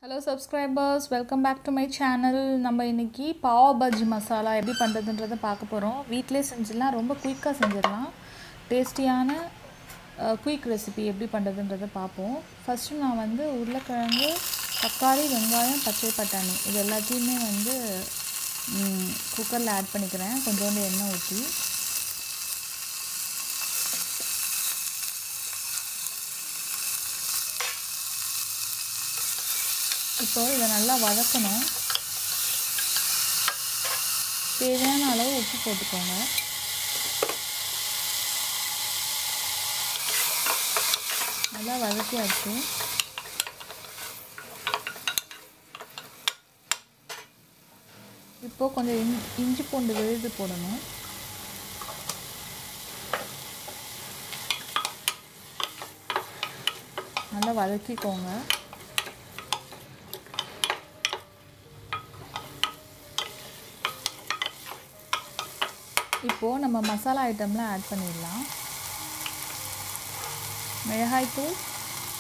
Hello subscribers, welcome back to my channel. நம்ம இன்னைக்கு பாவ் பஜ்ஜி மசாலா எப்படி பண்றதுன்றதை பார்க்க போறோம். வீட்லயே செஞ்சிடலாம், ரொம்ப குயிக்கா செஞ்சிடலாம். டேஸ்டியான குயிக் ரெசிபி எப்படி பண்றதுன்றதை பார்ப்போம். ஃபர்ஸ்ட் நான் வந்து உருளைக்கிழங்கு, தக்காளி, வெங்காயம், பச்சை பட்டாணி இது எல்லாத்தையுமே வந்து குக்கர்ல ஆட் பண்ணிக்கிறேன். கொஞ்சோண்டு எண்ணெய் ஊத்தி இப்போ இதை நல்லா வதக்கணும். தேவையான அளவு உப்பு போட்டுக்கோங்க. நல்லா வதக்கியாச்சு. இப்போ கொஞ்சம் இஞ்சி பூண்டு விழுது போடணும். நல்லா வதக்கிக்கோங்க. இப்போ நம்ம மசாலா ஐட்டம்லாம் ஆட் பண்ணிடலாம். மிளகாய் தூள்,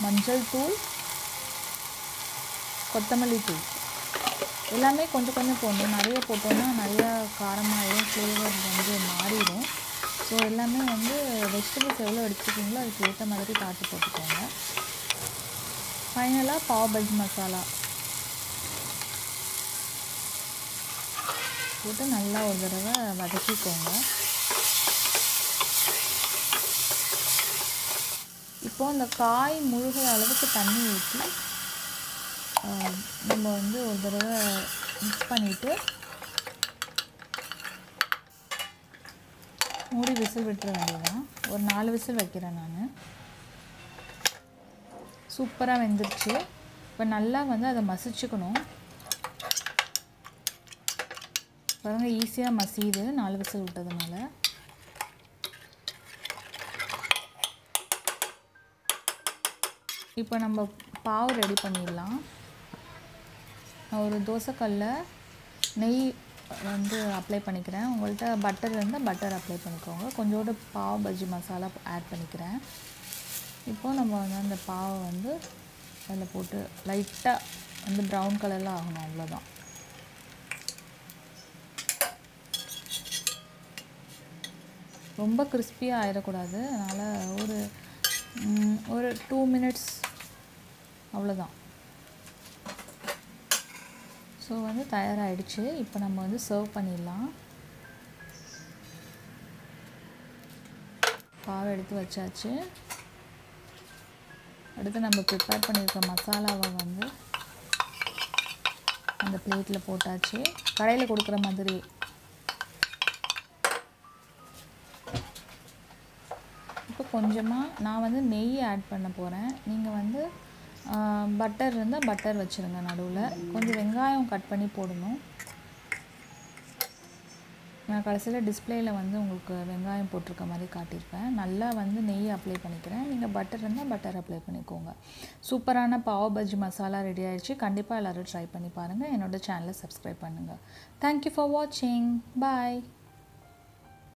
மஞ்சள் தூள், கொத்தமல்லி தூள் எல்லாமே கொஞ்சம் கொஞ்சம் போடணும். நிறைய போட்டோம்னா நிறைய காரமாயிடும், ஃப்ளேவர் வந்து மாறிடும். ஸோ எல்லாமே வந்து வெஜிடபிள்ஸ் எவ்வளோ எடுத்துக்கிங்களோ அதுக்கு ஏற்ற மாதிரி பார்த்து போட்டுக்கோங்க. ஃபைனலாக பாவ் பஜ்ஜி மசாலா போட்டு நல்லா ஒரு தடவை வதக்கிக்கோங்க. இப்போ இந்த காய் முழுகிற அளவுக்கு தண்ணி ஊற்றி நம்ம வந்து ஒரு தடவை மிக்ஸ் பண்ணிவிட்டு மூடி விசில் விட்டுற வேண்டியதான். ஒரு 4 விசில் வைக்கிறேன் நான். சூப்பராக வெந்துருச்சு. இப்போ நல்லா வந்து அதை மசிச்சுக்கணும். பாருங்க, ஈஸியாக மசியுது 4 விசில் விட்டதுனால. இப்போ நம்ம பாவு ரெடி பண்ணிடலாம். நான் ஒரு தோசைக்கல்லில் நெய் வந்து அப்ளை பண்ணிக்கிறேன். உங்கள்கிட்ட பட்டர் இருந்தால் பட்டர் அப்ளை பண்ணிக்கோங்க. கொஞ்சோண்டு பாவ் பஜ்ஜி மசாலா ஆட் பண்ணிக்கிறேன். இப்போது நம்ம வந்து அந்த பாவை வந்து அதில் போட்டு லைட்டாக வந்து ப்ரௌன் கலரில் ஆகணும், அவ்வளோதான். ரொம்ப கிறிஸ்பியாக ஆயிடக்கூடாது. அதனால் ஒரு 2 மினிட்ஸ் அவ்வளோதான். ஸோ வந்து தயாராகிடுச்சு. இப்போ நம்ம வந்து சர்வ் பண்ணிடலாம். பாவை எடுத்து வச்சாச்சு. அடுத்து நம்ம ப்ரிப்பேர் பண்ணியிருக்க மசாலாவை வந்து அந்த பிளேட்டில் போட்டாச்சு. கடையில் கொடுக்குற மாதிரி. இப்போ கொஞ்சமாக நான் வந்து நெய் ஆட் பண்ண போகிறேன். நீங்கள் வந்து பட்டர் இருந்தால் பட்டர் வச்சுருங்க. நடுவில் கொஞ்சம் வெங்காயம் கட் பண்ணி போடணும். நான் கடைசியில் டிஸ்பிளேயில் வந்து உங்களுக்கு வெங்காயம் போட்டிருக்க மாதிரி காட்டியிருப்பேன். நல்லா வந்து நெய் அப்ளை பண்ணிக்கிறேன். நீங்கள் பட்டர் இருந்தால் பட்டர் அப்ளை பண்ணிக்கோங்க. சூப்பரான பாவ் பஜ்ஜி மசாலா ரெடி ஆகிடுச்சு. கண்டிப்பாக எல்லோரும் ட்ரை பண்ணி பாருங்கள். என்னோடய சேனலை சப்ஸ்கிரைப் பண்ணுங்கள். தேங்க்யூ ஃபார் வாட்சிங். பாய்.